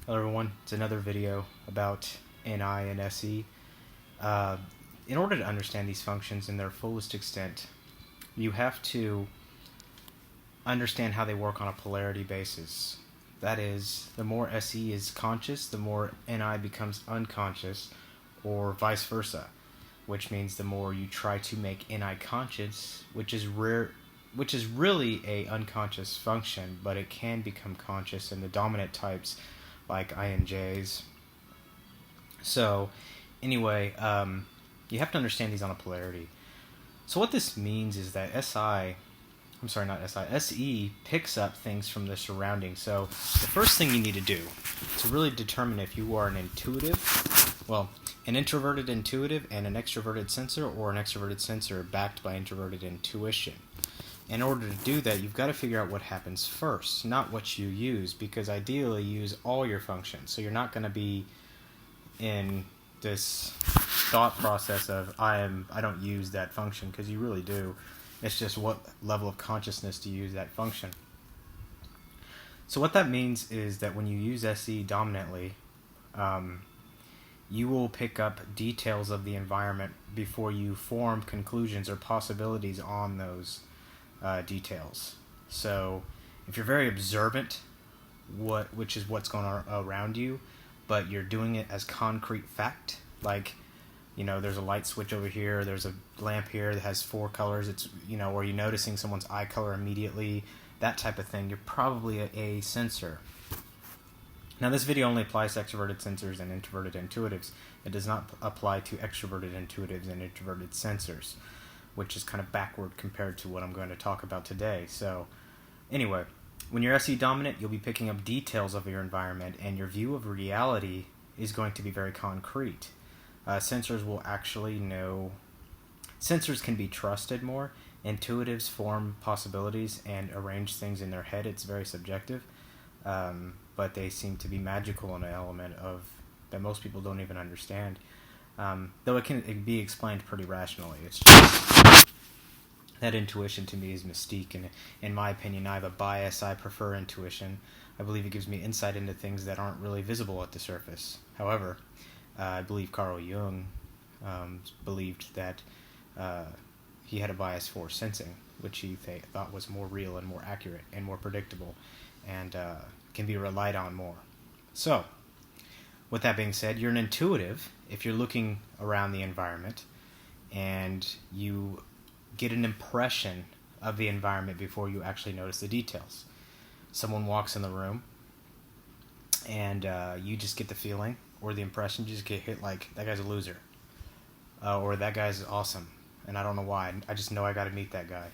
Hello everyone, it's another video about NI and SE. In order to understand these functions in their fullest extent, you have to understand how they work on a polarity basis. That is, the more SE is conscious, the more NI becomes unconscious, or vice versa, which means the more you try to make NI conscious, which is really a unconscious function, but it can become conscious in the dominant types like INJs. So, anyway, you have to understand these on a polarity. So what this means is that SE picks up things from the surroundings. So the first thing you need to do to really determine if you are an introverted intuitive and an extroverted sensor, or an extroverted sensor backed by introverted intuition. In order to do that, you've got to figure out what happens first, not what you use, because ideally you use all your functions. So you're not going to be in this thought process of I don't use that function, because you really do. It's just what level of consciousness do you use that function. So what that means is that when you use SE dominantly, you will pick up details of the environment before you form conclusions or possibilities on those details. So if you're very observant, which is what's going on around you, but you're doing it as concrete fact, like, there's a light switch over here, there's a lamp here that has 4 colors, or you're noticing someone's eye color immediately, that type of thing, you're probably a sensor. Now, this video only applies to extroverted sensors and introverted intuitives. It does not apply to extroverted intuitives and introverted sensors, which is kind of backward compared to what I'm going to talk about today. So, anyway, when you're SE dominant, you'll be picking up details of your environment, and your view of reality is going to be very concrete. Sensors will actually know. Sensors can be trusted more. Intuitives form possibilities and arrange things in their head. It's very subjective, but they seem to be magical in an element of that most people don't even understand. Though it can be explained pretty rationally. It's just that intuition to me is mystique, and in my opinion, I have a bias. I prefer intuition. I believe it gives me insight into things that aren't really visible at the surface. However, I believe Carl Jung believed that he had a bias for sensing, which he thought was more real and more accurate and more predictable, and can be relied on more. So, with that being said, you're an intuitive if you're looking around the environment and you get an impression of the environment before you actually notice the details. Someone walks in the room and you just get the feeling or the impression, you just get hit like, that guy's a loser. Or that guy's awesome, and I don't know why. I just know I got to meet that guy.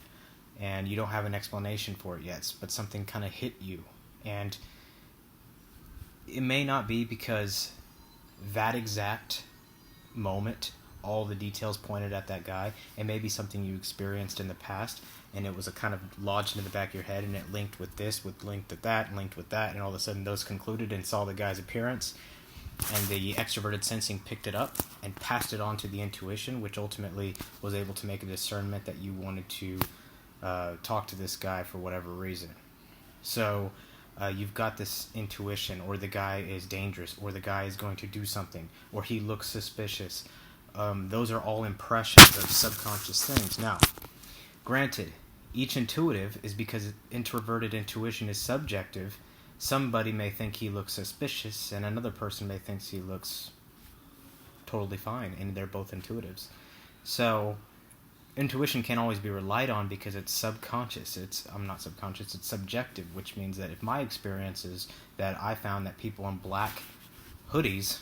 And you don't have an explanation for it yet, but something kind of hit you. And it may not be because that exact moment, all the details pointed at that guy. It may be something you experienced in the past, and it was a kind of lodged in the back of your head, and it linked with this, linked with that, and linked with that, and all of a sudden those concluded and saw the guy's appearance, and the extroverted sensing picked it up and passed it on to the intuition, which ultimately was able to make a discernment that you wanted to talk to this guy for whatever reason. So you've got this intuition, or the guy is dangerous, or the guy is going to do something, or he looks suspicious. Those are all impressions of subconscious things. Now, granted, each intuitive is because introverted intuition is subjective. Somebody may think he looks suspicious, and another person may think he looks totally fine, and they're both intuitives. So, intuition can't always be relied on because it's subconscious. It's subjective, which means that if my experience is that I found that people in black hoodies,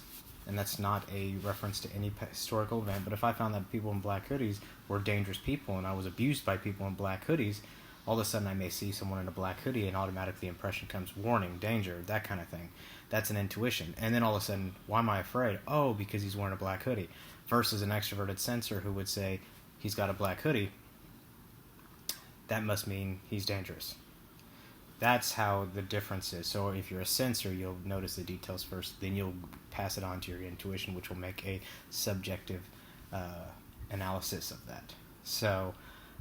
and that's not a reference to any historical event, but if I found that people in black hoodies were dangerous people and I was abused by people in black hoodies, all of a sudden I may see someone in a black hoodie and automatically the impression comes warning, danger, that kind of thing. That's an intuition. And then all of a sudden, why am I afraid? Oh, because he's wearing a black hoodie. Versus an extroverted sensor who would say, he's got a black hoodie, that must mean he's dangerous. That's how the difference is. So if you're a sensor, you'll notice the details first, then you'll pass it on to your intuition, which will make a subjective analysis of that. So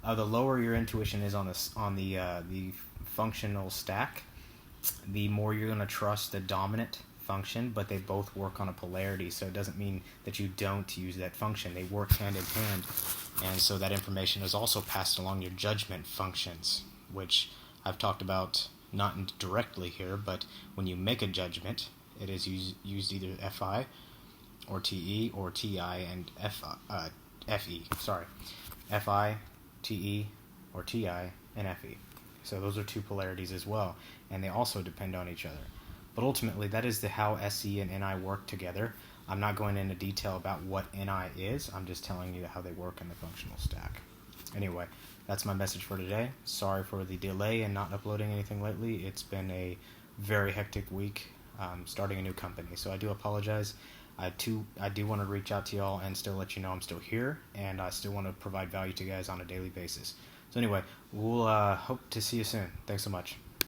the lower your intuition is on the functional stack, the more you're going to trust the dominant function, but they both work on a polarity, so it doesn't mean that you don't use that function. They work hand in hand, and so that information is also passed along your judgment functions, which I've talked about not directly here, but when you make a judgment, it is used either FI or TE or TI and FE. Sorry, FI, TE, or TI, and FE. So those are two polarities as well, and they also depend on each other. But ultimately, that is how SE and NI work together. I'm not going into detail about what NI is. I'm just telling you how they work in the functional stack. Anyway, that's my message for today. Sorry for the delay and not uploading anything lately. It's been a very hectic week starting a new company, so I do apologize. I do want to reach out to y'all and still let you know I'm still here, and I still want to provide value to you guys on a daily basis. So anyway, we'll hope to see you soon. Thanks so much.